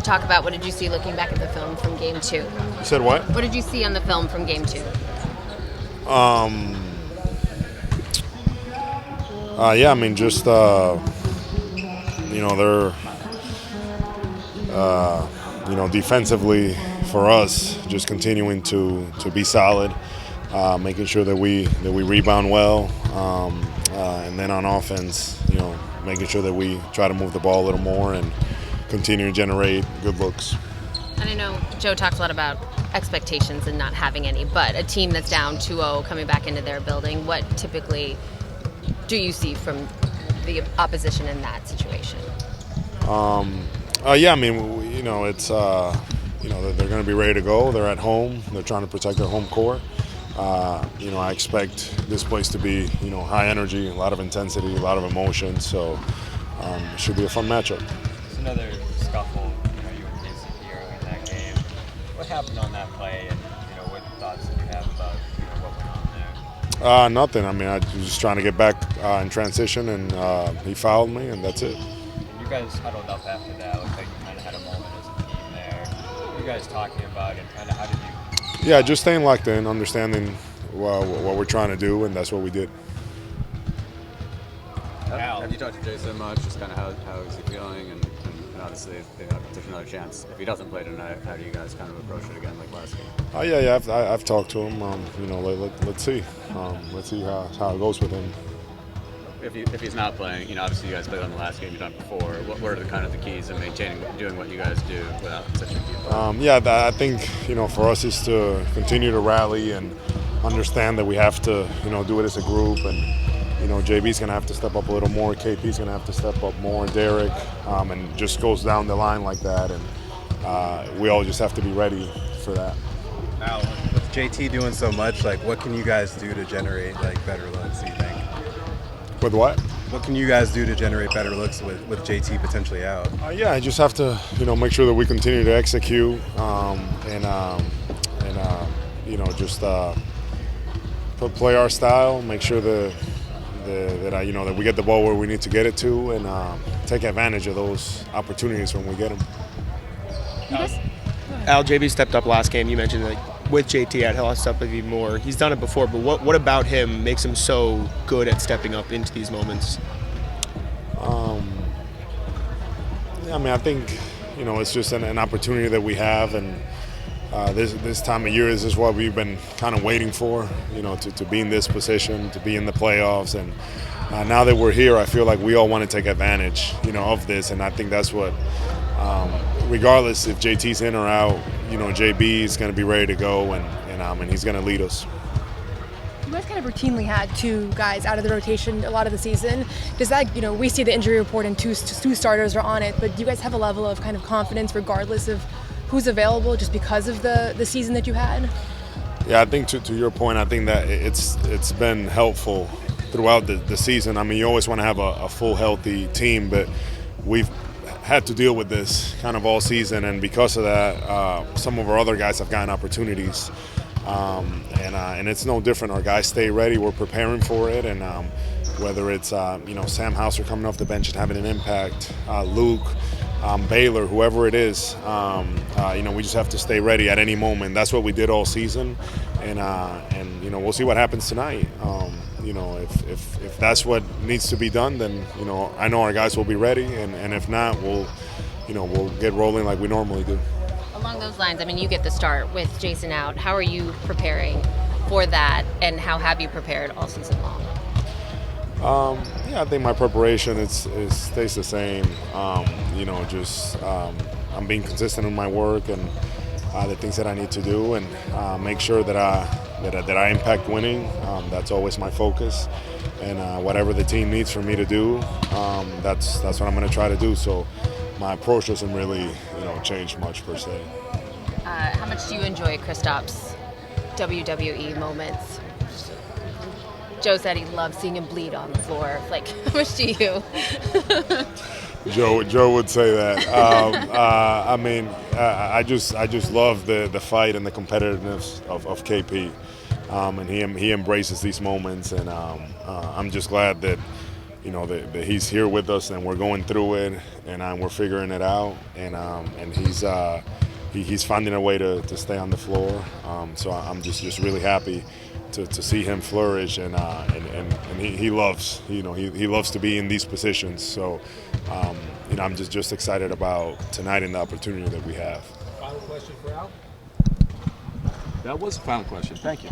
talk about what did you see looking back at the film from Game 2? You said what? What did you see on the film from Game 2? Yeah, I mean, just, they're, defensively for us, just continuing to be solid, making sure that we rebound well, and then on offense, making sure that we try to move the ball a little more and continue to generate good looks. And I know Joe talks a lot about expectations and not having any, but a team that's down 2-0 coming back into their building, what typically do you see from the opposition in that situation? Yeah, I mean, it's, they're going to be ready to go. They're at home. They're trying to protect their home court. I expect this place to be, high energy, a lot of intensity, a lot of emotion. So it should be a fun matchup. It's another scuffle, you and KCP early in that game. What happened on that play, and what thoughts did you have about what went on there? Nothing. I mean, I was just trying to get back in transition, and he fouled me, and that's it. And you guys huddled up after that. Looked like you kind of had a moment as a team there. What were you guys talking about, and kind of how did you? Yeah, just staying locked in, understanding what we're trying to do, and that's what we did. Have you talked to Jayson much? Just kind of how is he feeling? And obviously, there's another chance. If he doesn't play tonight, how do you guys kind of approach it again like last game? Yeah, I've talked to him. Let's see. Let's see how it goes with him. If he's not playing, obviously you guys played on the last game you've done before. What are the keys in doing what you guys do without such a key player? I think for us is to continue to rally and understand that we have to do it as a group, and JB's gonna have to step up a little more, KP's gonna have to step up more, Derek, and just goes down the line like that, and we all just have to be ready for that. Now, with JT doing so much, what can you guys do to generate better looks, do you think? With what? What can you guys do to generate better looks with JT potentially out? I just have to, make sure that we continue to execute just play our style. Make sure that we get the ball where we need to get it to, and take advantage of those opportunities when we get them. Al, JB stepped up last game. You mentioned with JT, he'll step up even more. He's done it before, but what about him makes him so good at stepping up into these moments? I think it's just an opportunity that we have, and this time of year is just what we've been kind of waiting for. To be in this position, to be in the playoffs, and now that we're here, I feel like we all want to take advantage, of this, and I think that's what. Regardless if JT's in or out, JB is going to be ready to go, and he's going to lead us. You guys kind of routinely had two guys out of the rotation a lot of the season. Does that, we see the injury report and two starters are on it, but do you guys have a level of kind of confidence regardless of who's available just because of the season that you had? Yeah, I think to your point, I think that it's been helpful throughout the season. I mean, you always want to have a full, healthy team, but we've had to deal with this kind of all season, and because of that, some of our other guys have gotten opportunities, and it's no different. Our guys stay ready. We're preparing for it, and whether it's Sam Hauser coming off the bench and having an impact, Luke, Baylor, whoever it is, we just have to stay ready at any moment. That's what we did all season, and we'll see what happens tonight. If that's what needs to be done, then I know our guys will be ready, and if not, we'll get rolling like we normally do. Along those lines, I mean, you get the start with Jayson out. How are you preparing for that, and how have you prepared all season long? I think my preparation stays the same. I'm being consistent in my work and the things that I need to do, and make sure that I impact winning. That's always my focus, and whatever the team needs for me to do, that's what I'm going to try to do. So my approach doesn't really change much per se. How much do you enjoy Kristaps' WWE moments? Joe said he loves seeing him bleed on the floor. How much do you? Joe would say that. I just love the fight and the competitiveness of KP, and he embraces these moments, and I'm just glad that you know, that he's here with us and we're going through it and we're figuring it out. And he's finding a way to stay on the floor. So I'm just really happy to see him flourish, and he loves, you know, he loves to be in these positions. So, you know, I'm just excited about tonight and the opportunity that we have. Final question for Al? That was the final question. Thank you.